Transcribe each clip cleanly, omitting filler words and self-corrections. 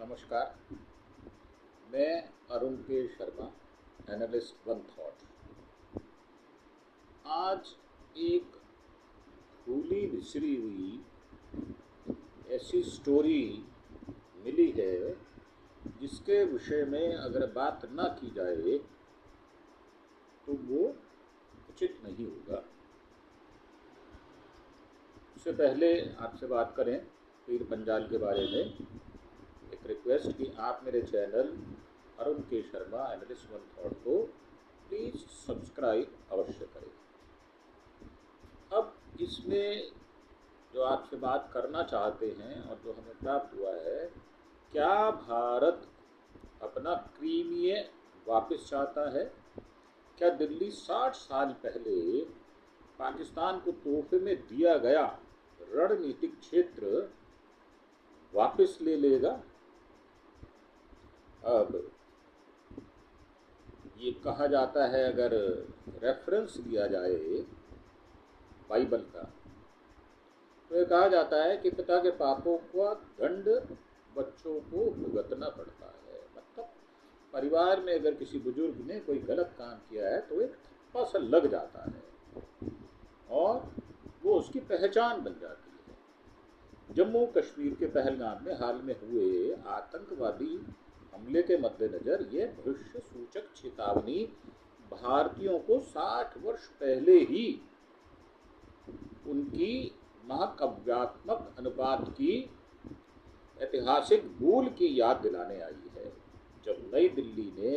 नमस्कार। मैं अरुण के शर्मा, एनालिस्ट वन थॉट। आज एक भूली बिसरी हुई ऐसी स्टोरी मिली है जिसके विषय में अगर बात ना की जाए तो वो उचित नहीं होगा। उससे पहले आपसे बात करें पीर पंजाल के बारे में, एक रिक्वेस्ट कि आप मेरे चैनल अरुण के शर्मा एनालिस्ट वन थॉट को प्लीज़ सब्सक्राइब अवश्य करें। अब इसमें जो आपसे बात करना चाहते हैं और जो हमें प्राप्त हुआ है, क्या भारत अपना क्रीमिया वापस चाहता है? क्या दिल्ली 60 साल पहले पाकिस्तान को तोहफे में दिया गया रणनीतिक क्षेत्र वापस ले लेगा? अब ये कहा जाता है, अगर रेफरेंस दिया जाए बाइबल का, तो ये कहा जाता है कि पिता के पापों का दंड बच्चों को भुगतना पड़ता है। मतलब परिवार में अगर किसी बुजुर्ग ने कोई गलत काम किया है तो एक ठप्पा सा लग जाता है और वो उसकी पहचान बन जाती है। जम्मू कश्मीर के पहलगाम में हाल में हुए आतंकवादी हमले के मद्देनज़र ये भविष्य सूचक चेतावनी भारतीयों को 60 वर्ष पहले ही उनकी महाकाव्यात्मक अनुपात की ऐतिहासिक भूल की याद दिलाने आई है, जब नई दिल्ली ने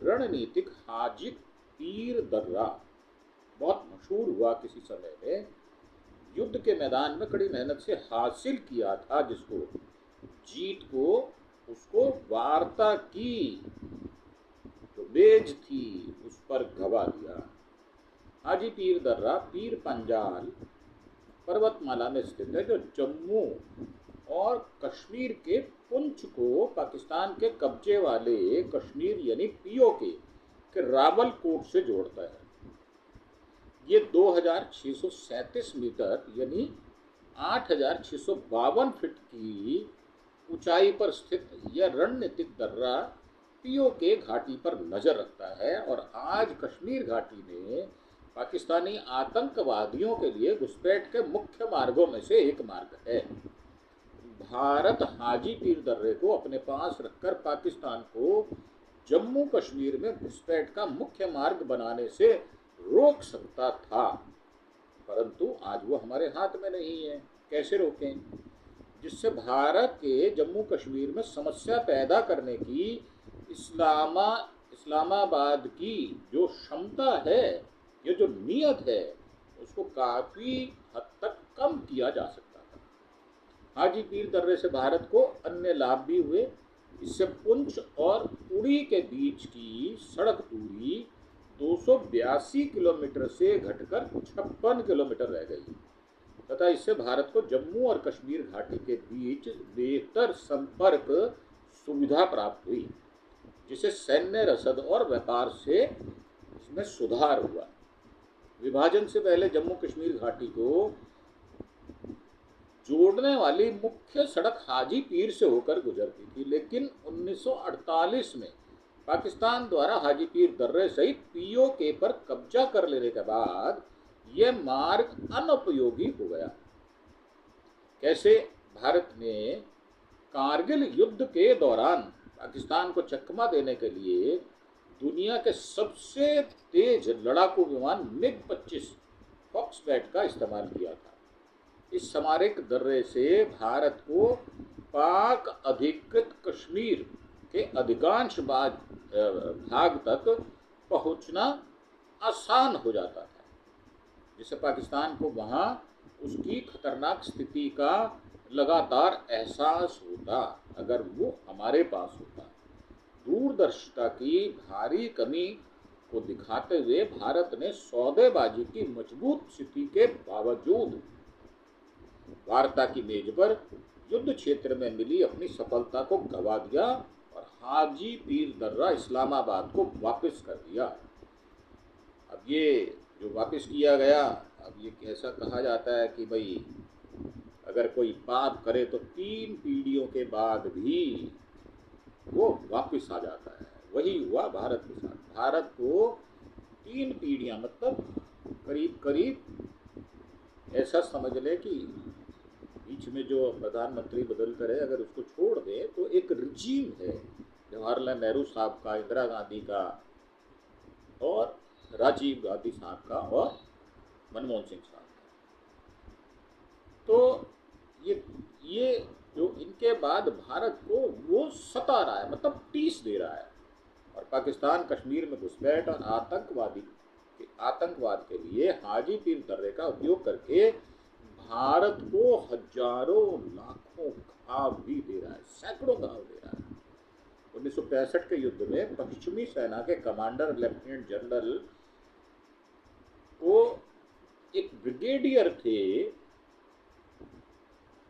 रणनीतिक हाजिक पीर दर्रा, बहुत मशहूर हुआ किसी समय में, युद्ध के मैदान में कड़ी मेहनत से हासिल किया था, जिसको जीत को उसको वार्ता की जो बेज थी उस पर गवा दिया। हाजी पीर दर्रा पीर पंजाल पर्वतमाला में स्थित है, जो जम्मू और कश्मीर के पुंछ को पाकिस्तान के कब्जे वाले कश्मीर यानी पीओके के रावलकोट से जोड़ता है। ये 2637 मीटर यानी 8652 फीट की ऊंचाई पर स्थित यह रणनीतिक दर्रा पीओके घाटी पर नजर रखता है और आज कश्मीर घाटी में पाकिस्तानी आतंकवादियों के लिए घुसपैठ के मुख्य मार्गों में से एक मार्ग है। भारत हाजी पीर दर्रे को अपने पास रखकर पाकिस्तान को जम्मू कश्मीर में घुसपैठ का मुख्य मार्ग बनाने से रोक सकता था, परंतु आज वो हमारे हाथ में नहीं है। कैसे रोकें? जिससे भारत के जम्मू कश्मीर में समस्या पैदा करने की इस्लामाबाद की जो क्षमता है, ये जो नीयत है, उसको काफ़ी हद तक कम किया जा सकता था। हाजी पीर दर्रे से भारत को अन्य लाभ भी हुए। इससे पुंछ और उड़ी के बीच की सड़क दूरी 282 किलोमीटर से घटकर 56 किलोमीटर रह गई तथा इससे भारत को जम्मू और कश्मीर घाटी के बीच बेहतर संपर्क सुविधा प्राप्त हुई, जिससे सैन्य रसद और व्यापार से इसमें सुधार हुआ। विभाजन से पहले जम्मू कश्मीर घाटी को जोड़ने वाली मुख्य सड़क हाजी पीर से होकर गुजरती थी, लेकिन 1948 में पाकिस्तान द्वारा हाजी पीर दर्रे सहित पीओके पर कब्जा कर लेने के बाद यह मार्ग अनुपयोगी हो गया। कैसे? भारत ने कारगिल युद्ध के दौरान पाकिस्तान को चकमा देने के लिए दुनिया के सबसे तेज लड़ाकू विमान मिग-25 फॉक्सबैट का इस्तेमाल किया था। इस स्मारक दर्रे से भारत को पाक अधिकृत कश्मीर के अधिकांश भाग तक पहुंचना आसान हो जाता था, जिससे पाकिस्तान को वहां उसकी खतरनाक स्थिति का लगातार एहसास होता अगर वो हमारे पास होता। दूरदर्शिता की भारी कमी को दिखाते हुए भारत ने सौदेबाजी की मजबूत स्थिति के बावजूद वार्ता की मेज पर युद्ध क्षेत्र में मिली अपनी सफलता को गवा दिया और हाजी पीर दर्रा इस्लामाबाद को वापस कर दिया। अब ये जो वापस किया गया, अब ये कैसा कहा जाता है कि भाई अगर कोई बात करे तो 3 पीढ़ियों के बाद भी वो वापस आ जाता है। वही हुआ भारत के साथ। भारत को 3 पीढ़ियां, मतलब करीब करीब ऐसा समझ ले कि बीच में जो प्रधानमंत्री बदलते रहे, अगर उसको छोड़ दें तो एक रिजीम है जवाहरलाल नेहरू साहब का, इंदिरा गांधी का और राजीव गांधी साहब का और मनमोहन सिंह साहब का। तो ये जो इनके बाद भारत को वो सता रहा है, मतलब टीस दे रहा है। और पाकिस्तान कश्मीर में घुसपैठ और आतंकवाद के लिए हाजी पीर दर्रे का उपयोग करके भारत को हजारों लाखों घाव भी दे रहा है, सैकड़ों घाव दे रहा है। 1965 के युद्ध में पश्चिमी सेना के कमांडर लेफ्टिनेंट जनरल को एक ब्रिगेडियर थे,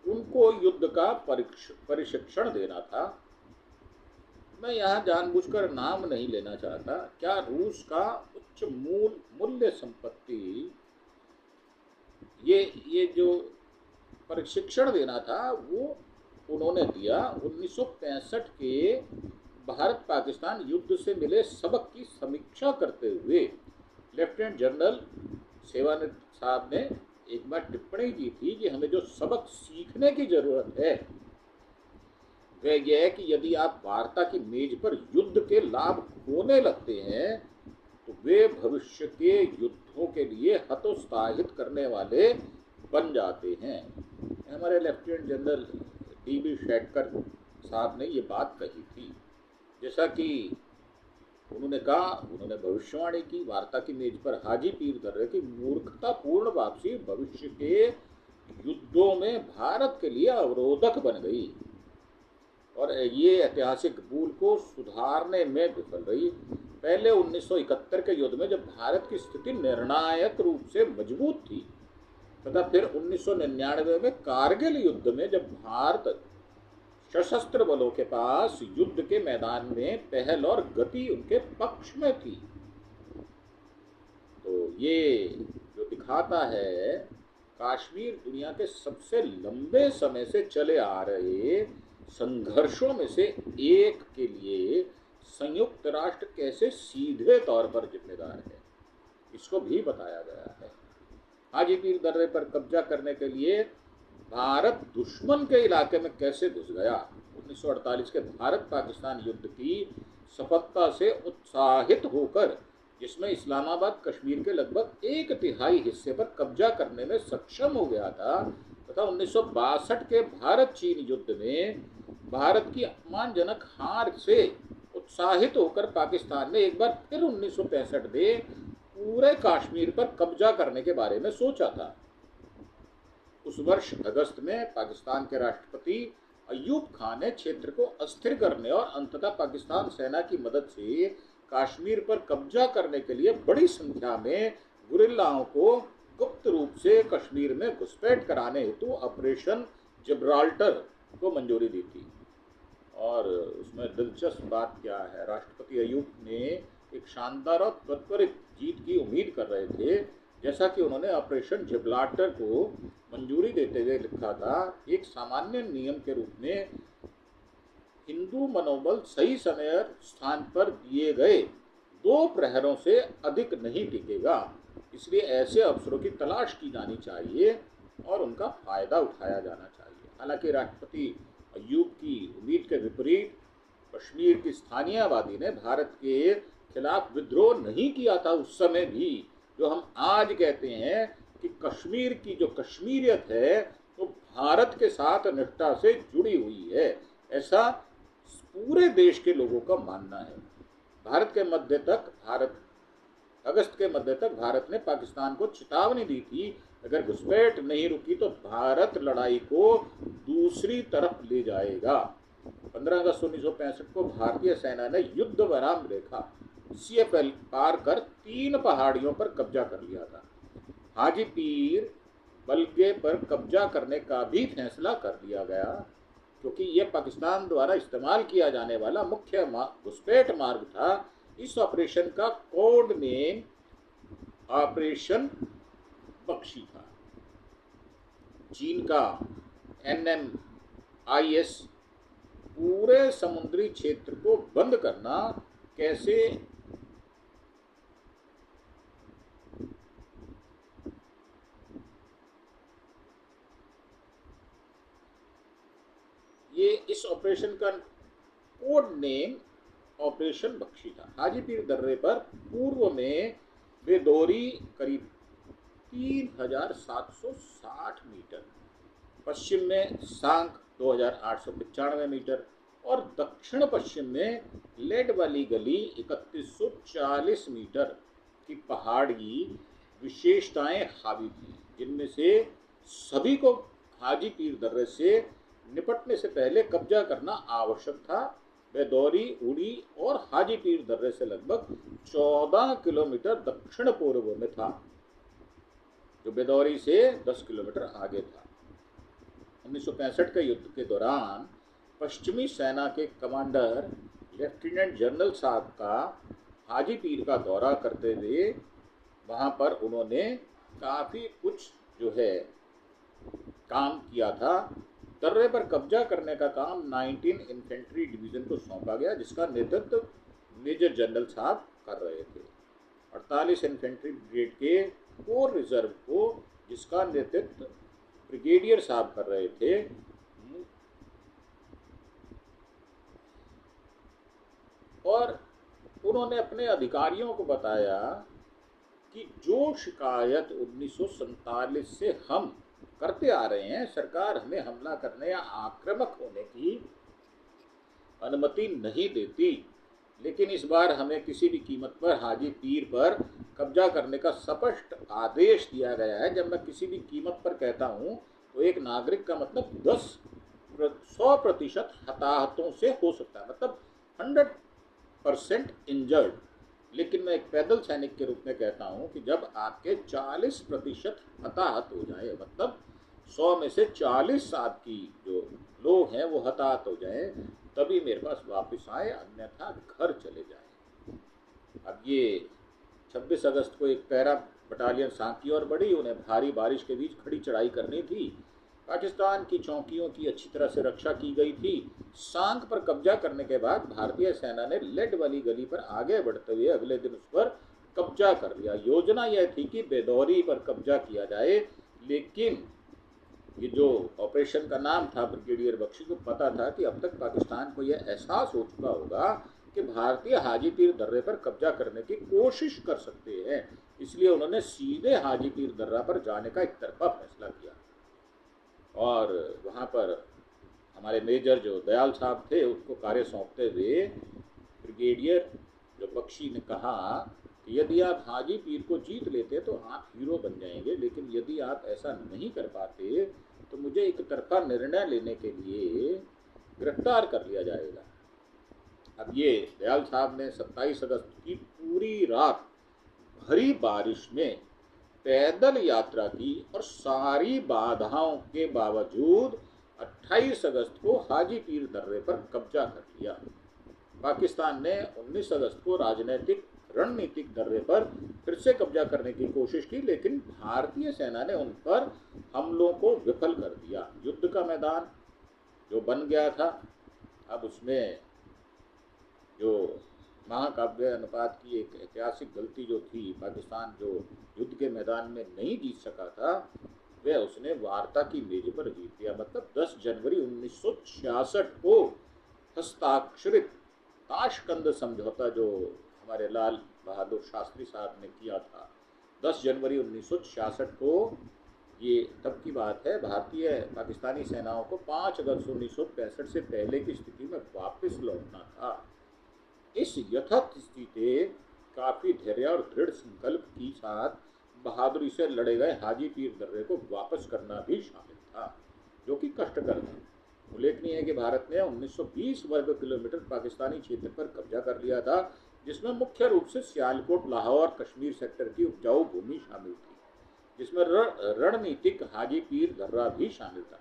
उनको युद्ध का प्रशिक्षण देना था। मैं यहाँ जानबूझकर नाम नहीं लेना चाहता। क्या रूस का उच्च मूल्य संपत्ति ये जो प्रशिक्षण देना था वो उन्होंने दिया। 1965 के भारत पाकिस्तान युद्ध से मिले सबक की समीक्षा करते हुए लेफ्टिनेंट जनरल सेवानिवृत्त साहब ने एक बार टिप्पणी की थी कि हमें जो सबक सीखने की जरूरत है वह यह है कि यदि आप वार्ता की मेज पर युद्ध के लाभ खोने लगते हैं तो वे भविष्य के युद्धों के लिए हतोत्साहित करने वाले बन जाते हैं। हमारे लेफ्टिनेंट जनरल डी.बी. शेटकर साहब ने ये बात कही थी। जैसा कि उन्होंने कहा, उन्होंने भविष्यवाणी की, वार्ता की मेज पर हाजी पीर दर्रे की मूर्खतापूर्ण वापसी भविष्य के युद्धों में भारत के लिए अवरोधक बन गई और ये ऐतिहासिक भूल को सुधारने में विफल रही। पहले 1971 के युद्ध में जब भारत की स्थिति निर्णायक रूप से मजबूत थी तथा फिर 1999 में कारगिल युद्ध में जब भारत सशस्त्र बलों के पास युद्ध के मैदान में पहल और गति उनके पक्ष में थी, तो ये जो दिखाता है कश्मीर दुनिया के सबसे लंबे समय से चले आ रहे संघर्षों में से एक के लिए संयुक्त राष्ट्र कैसे सीधे तौर पर जिम्मेदार है, इसको भी बताया गया है। हाजी पीर दर्रे पर कब्जा करने के लिए भारत दुश्मन के इलाके में कैसे घुस गया। 1948 के भारत पाकिस्तान युद्ध की सफलता से उत्साहित होकर, जिसमें इस्लामाबाद कश्मीर के लगभग 1/3 हिस्से पर कब्जा करने में सक्षम हो गया था, तथा 1962 के भारत चीन युद्ध में भारत की अपमानजनक हार से उत्साहित होकर पाकिस्तान ने एक बार फिर 1965 में पूरे कश्मीर पर कब्जा करने के बारे में सोचा था। उस वर्ष अगस्त में पाकिस्तान के राष्ट्रपति अयूब खान ने क्षेत्र को अस्थिर करने और अंततः पाकिस्तान सेना की मदद से कश्मीर पर कब्जा करने के लिए बड़ी संख्या में गुरिल्लाओं को गुप्त रूप से कश्मीर में घुसपैठ कराने हेतु ऑपरेशन जिब्राल्टर को मंजूरी दी थी। और उसमें दिलचस्प बात क्या है, राष्ट्रपति अयूब ने एक शानदार और त्वरित जीत की उम्मीद कर रहे थे, जैसा कि उन्होंने ऑपरेशन जिब्राल्टर को मंजूरी देते हुए लिखा था, एक सामान्य नियम के रूप में हिंदू मनोबल सही समय और स्थान पर दिए गए 2 प्रहरों से अधिक नहीं टिकेगा, इसलिए ऐसे अवसरों की तलाश की जानी चाहिए और उनका फायदा उठाया जाना चाहिए। हालांकि राष्ट्रपति अयूब की उम्मीद के विपरीत कश्मीर की स्थानीय आबादी ने भारत के खिलाफ विद्रोह नहीं किया था उस समय भी। जो हम आज कहते हैं कि कश्मीर की जो कश्मीरियत है वो भारत के साथ निष्ठा से जुड़ी हुई है, ऐसा पूरे देश के लोगों का मानना है। अगस्त के मध्य तक भारत ने पाकिस्तान को चेतावनी दी थी, अगर घुसपैठ नहीं रुकी तो भारत लड़ाई को दूसरी तरफ ले जाएगा। 15 अगस्त 1965 को भारतीय सेना ने युद्ध विराम रेखा CFL पार कर 3 पहाड़ियों पर कब्जा कर लिया था। हाजी पीर बलगे पर कब्जा करने का भी फैसला कर लिया गया, क्योंकि यह पाकिस्तान द्वारा इस्तेमाल किया जाने वाला मुख्य घुसपैठ मार्ग था। इस ऑपरेशन का कोड नेम ऑपरेशन बख्शी था। चीन का NMIS पूरे समुद्री क्षेत्र को बंद करना कैसे ये इस ऑपरेशन का कोड नेम ऑपरेशन बख्शी था। हाजीपीर दर्रे पर पूर्व में बेदौरी करीब 3760 मीटर, पश्चिम में सांक 2895 मीटर और दक्षिण पश्चिम में लेड वाली गली 3140 मीटर की पहाड़ी विशेषताएं हावी थी, जिनमें से सभी को हाजीपीर दर्रे से निपटने से पहले कब्जा करना आवश्यक था। बेदौरी, उड़ी और हाजीपीर दर्रे से लगभग 14 किलोमीटर दक्षिण पूर्व में था, जो बेदौरी से 10 किलोमीटर आगे था। 1965 के युद्ध के दौरान पश्चिमी सेना के कमांडर लेफ्टिनेंट जनरल साहब का हाजीपीर का दौरा करते हुए वहाँ पर उन्होंने काफ़ी कुछ जो है काम किया था। दर्रे पर कब्जा करने का काम 19 इन्फेंट्री डिवीज़न को सौंपा गया, जिसका नेतृत्व मेजर जनरल साहब कर रहे थे। 48 इन्फेंट्री ब्रिगेड के कोर रिजर्व को, जिसका नेतृत्व ब्रिगेडियर साहब कर रहे थे, और उन्होंने अपने अधिकारियों को बताया कि जो शिकायत 1947 से हम करते आ रहे हैं, सरकार हमें हमला करने या आक्रामक होने की अनुमति नहीं देती, लेकिन इस बार हमें किसी भी कीमत पर हाजीपीर पर कब्जा करने का स्पष्ट आदेश दिया गया है। जब मैं किसी भी कीमत पर कहता हूँ तो एक नागरिक का मतलब 100% हताहतों से हो सकता है, मतलब 100% इंजर्ड। लेकिन मैं एक पैदल सैनिक के रूप में कहता हूँ कि जब आपके 40% हताहत हो जाए, मतलब 100 में से 40 आपकी जो लोग हैं वो हताहत हो जाए, तभी मेरे पास वापस आए, अन्यथा घर चले जाए। अब ये 26 अगस्त को एक पैरा बटालियन सांक की ओर बढ़ी। उन्हें भारी बारिश के बीच खड़ी चढ़ाई करनी थी। पाकिस्तान की चौकियों की अच्छी तरह से रक्षा की गई थी। सांक पर कब्जा करने के बाद भारतीय सेना ने लेड वाली गली पर आगे बढ़ते हुए अगले दिन उस पर कब्जा कर लिया। योजना यह थी कि बेदौरी पर कब्जा किया जाए, लेकिन ये जो ऑपरेशन का नाम था ब्रिगेडियर बख्शी को पता था कि अब तक पाकिस्तान को यह एहसास हो चुका होगा कि भारतीय हाजीपीर दर्रे पर कब्जा करने की कोशिश कर सकते हैं, इसलिए उन्होंने सीधे हाजीपीर दर्रा पर जाने का एक तरफा फैसला किया। और वहाँ पर हमारे मेजर जो दयाल साहब थे, उसको कार्य सौंपते हुए ब्रिगेडियर जो बख्शी ने कहा कि यदि आप हाजीपीर को जीत लेते तो आप हीरो बन जाएंगे, लेकिन यदि आप ऐसा नहीं कर पाते तो मुझे एक तरफा निर्णय लेने के लिए गिरफ्तार कर लिया जाएगा। अब ये दयाल साहब ने 27 अगस्त की पूरी रात भरी बारिश में पैदल यात्रा की और सारी बाधाओं के बावजूद 28 अगस्त को हाजीपीर दर्रे पर कब्जा कर लिया। पाकिस्तान ने 19 अगस्त को राजनीतिक रणनीतिक दर्रे पर फिर से कब्जा करने की कोशिश की, लेकिन भारतीय सेना ने उन पर हमलों को विफल कर दिया। युद्ध का मैदान जो बन गया था, अब उसमें जो महाकाव्य अनुपात की एक ऐतिहासिक गलती जो थी, पाकिस्तान जो युद्ध के मैदान में नहीं जीत सका था, वह उसने वार्ता की मेज पर जीत लिया। मतलब 10 जनवरी 1966 को हस्ताक्षरित ताशकंद समझौता जो हमारे लाल बहादुर शास्त्री साहब ने किया था 10 जनवरी 1966 को, ये तब की बात है। भारतीय पाकिस्तानी सेनाओं को 5 अगस्त 1965 से पहले की स्थिति में वापस लौटना था। इस यथार्थ स्थिति काफ़ी धैर्य और दृढ़ संकल्प के साथ बहादुरी से लड़े गए हाजीपीर दर्रे को वापस करना भी शामिल था, जो कि कष्टकर था। उल्लेखनीय है कि भारत ने 1920 वर्ग किलोमीटर पाकिस्तानी क्षेत्र पर कब्जा कर लिया था, जिसमें मुख्य रूप से सियालकोट, लाहौर, कश्मीर सेक्टर की उपजाऊ भूमि शामिल थी, जिसमें रणनीतिक हाजीपीर दर्रा भी शामिल था।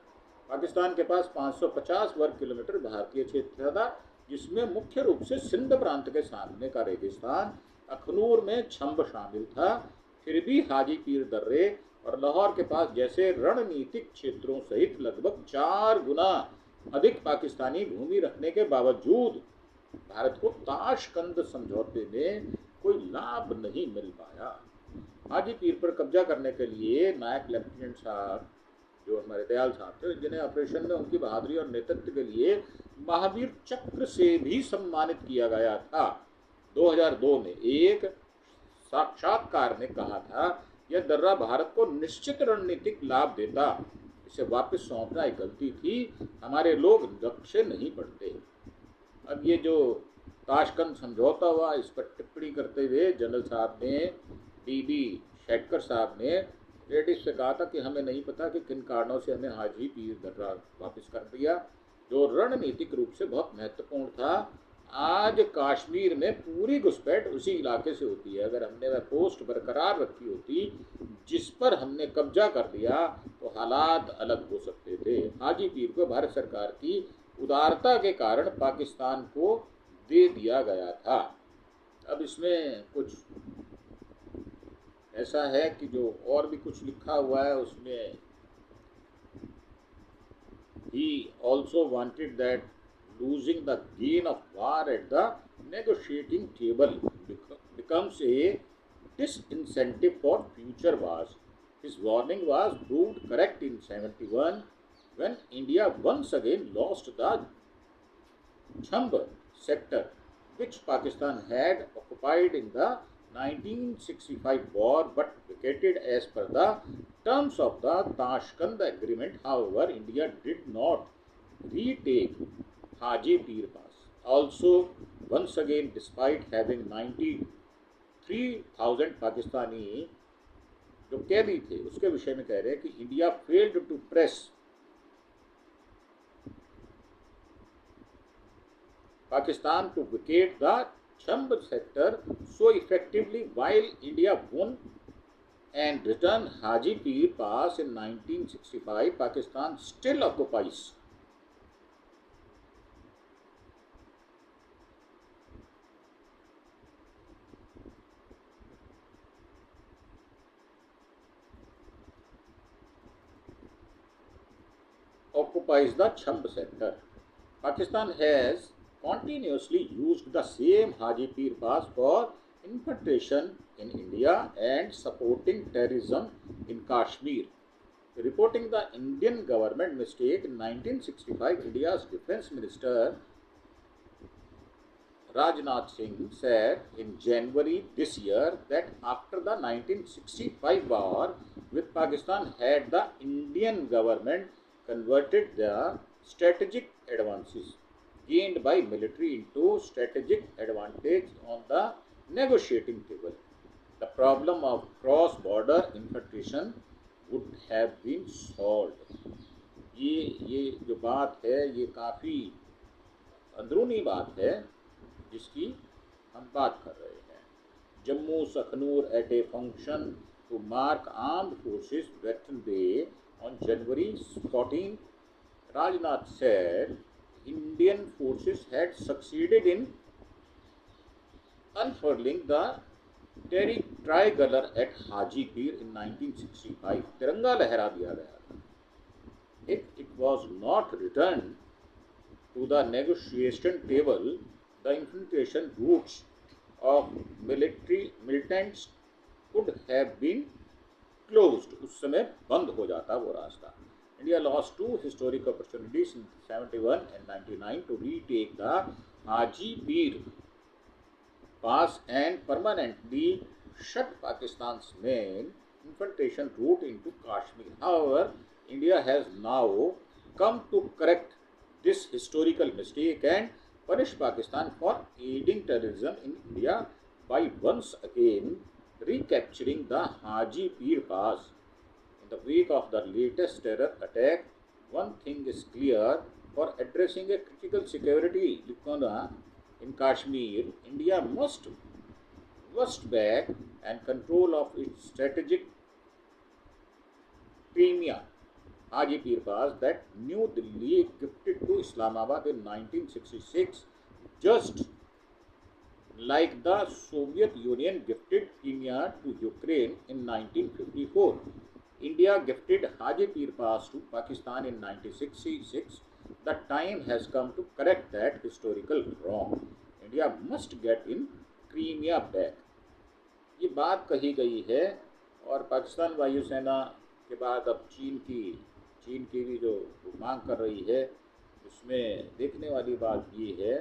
पाकिस्तान के पास 550 वर्ग किलोमीटर भारतीय क्षेत्र था, जिसमें मुख्य रूप से सिंध प्रांत के सामने का रेगिस्तान, अखनूर में छंब शामिल था। फिर भी हाजीपीर दर्रे और लाहौर के पास जैसे रणनीतिक क्षेत्रों सहित लगभग 4 गुना अधिक पाकिस्तानी भूमि रखने के बावजूद भारत को ताशकंद समझौते में कोई लाभ नहीं मिल पाया। हाजी पीर पर कब्जा करने के लिए नायक लेफ्टिनेंट साहब जो हमारे दयाल साहब थे, जिन्हें ऑपरेशन में उनकी बहादुरी और नेतृत्व के लिए महावीर चक्र से भी सम्मानित किया गया था। 2002 में एक साक्षात्कार में कहा था, यह दर्रा भारत को निश्चित रणनीतिक लाभ देता, इसे वापस सौंपना एक गलती थी, हमारे लोग लक्ष्य नहीं पड़ते। अब ये जो ताशकंद समझौता हुआ, इस पर टिप्पणी करते हुए जनरल साहब ने, डीबी शेटकर साहब ने ब्रिटिश से कहा था कि हमें नहीं पता कि किन कारणों से हमें हाजी पीर दर्रा वापस कर दिया, जो रणनीतिक रूप से बहुत महत्वपूर्ण था। आज कश्मीर में पूरी घुसपैठ उसी इलाके से होती है। अगर हमने वह पोस्ट बरकरार रखी होती जिस पर हमने कब्जा कर दिया तो हालात अलग हो सकते थे। हाजी पीर को भारत सरकार की उदारता के कारण पाकिस्तान को दे दिया गया था। अब इसमें कुछ ऐसा है कि जो और भी कुछ लिखा हुआ है उसमें, he also wanted that losing the gain of war at the negotiating table becomes a disincentive for future wars. His warning was proved correct in 71 when India once again lost the Chamb sector, which Pakistan had occupied in the 1965 war but vacated as per the terms of the Tashkand agreement. However, India did not retake Haji Pir Pass. Also, once again, despite having 93,000 Pakistani जो कैदी थे, उसके विषय में कह रहे हैं कि India failed to press Pakistan to vacate the Chamb sector so effectively while India won and returned Haji Pir Pass in 1965, Pakistan still occupies the Chamb sector. Pakistan has continuously used the same Haji Pir Pass for infiltration in India and supporting terrorism in Kashmir. Reporting the Indian government mistake in 1965, India's Defence Minister Rajnath Singh said in January this year that after the 1965 war with Pakistan had the Indian government converted the strategic advances gained by military into strategic advantage on the negotiating table, the problem of cross-border infiltration would have been solved. ये जो बात है ये काफ़ी अंदरूनी बात है जिसकी हम बात कर रहे हैं. Jammu Sakhnur at a function to mark Armed Forces Veteran Day on January 14, Rajnath said Indian forces had succeeded in unfurling the tricolor at Haji Pir in 1965. तिरंगा लहरा दिया गया था. If it was not returned to the negotiation table, the infiltration routes of militants could have been closed. उस समय बंद हो जाता वो रास्ता. India lost two historic opportunities in 71 and 99 to retake the Haji Pir Pass and permanently shut Pakistan's main infiltration route into Kashmir. However, India has now come to correct this historical mistake and punish Pakistan for aiding terrorism in India by once again recapturing the Haji Pir Pass. In the wake of the latest terror attack, one thing is clear: for addressing a critical security lacuna in Kashmir, India must wrest back and control of its strategic Crimea, Haji Pir Pass, that New Delhi gifted to Islamabad in 1966, just like the Soviet Union gifted Crimea to Ukraine in 1954. India gifted Haji Pir Pass to Pakistan in 1966. The time has come to correct that historical wrong. India must get in Crimea back. ये बात कही गई है और पाकिस्तान वायुसेना के बाद अब चीन की भी जो मांग कर रही है, उसमें देखने वाली बात ये है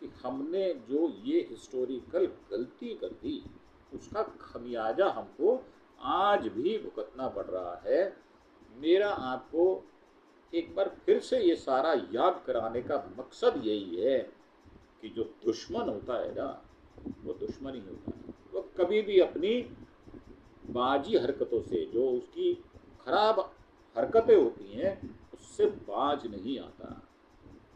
कि हमने जो ये हिस्टोरिकल गलती कर दी उसका खमियाजा हमको आज भी भुगतना पड़ रहा है। मेरा आपको एक बार फिर से ये सारा याद कराने का मकसद यही है कि जो दुश्मन होता है ना, वो दुश्मन ही होता है। वो कभी भी अपनी बाजी हरकतों से, जो उसकी खराब हरकतें होती हैं, उससे बाज नहीं आता।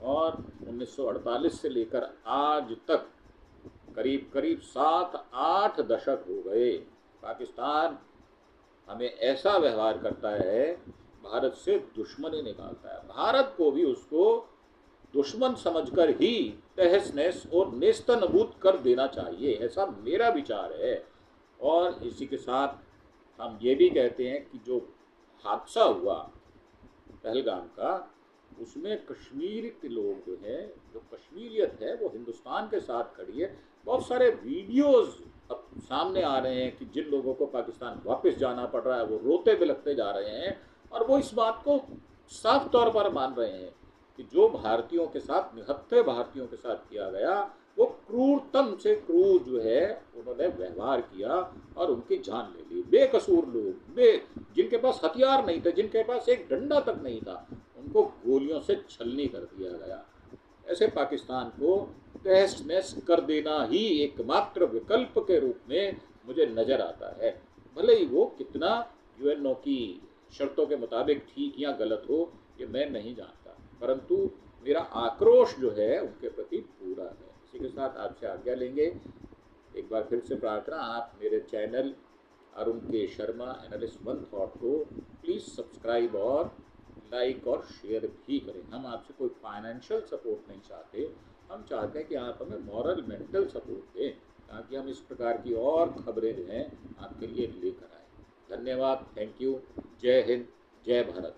और 1948 से लेकर आज तक करीब करीब 7-8 दशक हो गए पाकिस्तान हमें ऐसा व्यवहार करता है, भारत से दुश्मनी निकालता है। भारत को भी उसको दुश्मन समझकर ही तहस नहस और नेस्तनाबूद कर देना चाहिए, ऐसा मेरा विचार है। और इसी के साथ हम ये भी कहते हैं कि जो हादसा हुआ पहलगाम का, उसमें कश्मीर के लोग जो हैं, जो कश्मीरियत है वो हिंदुस्तान के साथ खड़ी है। बहुत सारे वीडियोस अब सामने आ रहे हैं कि जिन लोगों को पाकिस्तान वापस जाना पड़ रहा है वो रोते बिलखते जा रहे हैं, और वो इस बात को साफ तौर पर मान रहे हैं कि जो भारतीयों के साथ, निहत्थे भारतीयों के साथ किया गया, वो क्रूरतम से क्रूर जो है उन्होंने व्यवहार किया और उनकी जान ले ली। बेकसूर लोग, जिनके पास हथियार नहीं थे, जिनके पास एक डंडा तक नहीं था, उनको गोलियों से छलनी कर दिया गया। ऐसे पाकिस्तान को तहस नहस कर देना ही एकमात्र विकल्प के रूप में मुझे नज़र आता है। भले ही वो कितना यूएनओ की शर्तों के मुताबिक ठीक या गलत हो, ये मैं नहीं जानता, परंतु मेरा आक्रोश जो है उनके प्रति पूरा है। इसी के साथ आपसे आज्ञा लेंगे। एक बार फिर से प्रार्थना, आप मेरे चैनल अरुण के शर्मा एनालिस्ट वन थॉट को प्लीज़ सब्सक्राइब और लाइक और शेयर भी करें। हम आपसे कोई फाइनेंशियल सपोर्ट नहीं चाहते, हम चाहते हैं कि आप हमें मॉरल मेंटल सपोर्ट दें, ताकि हम इस प्रकार की और खबरें जो हैं आपके लिए लेकर आए। धन्यवाद, थैंक यू, जय हिंद, जय भारत।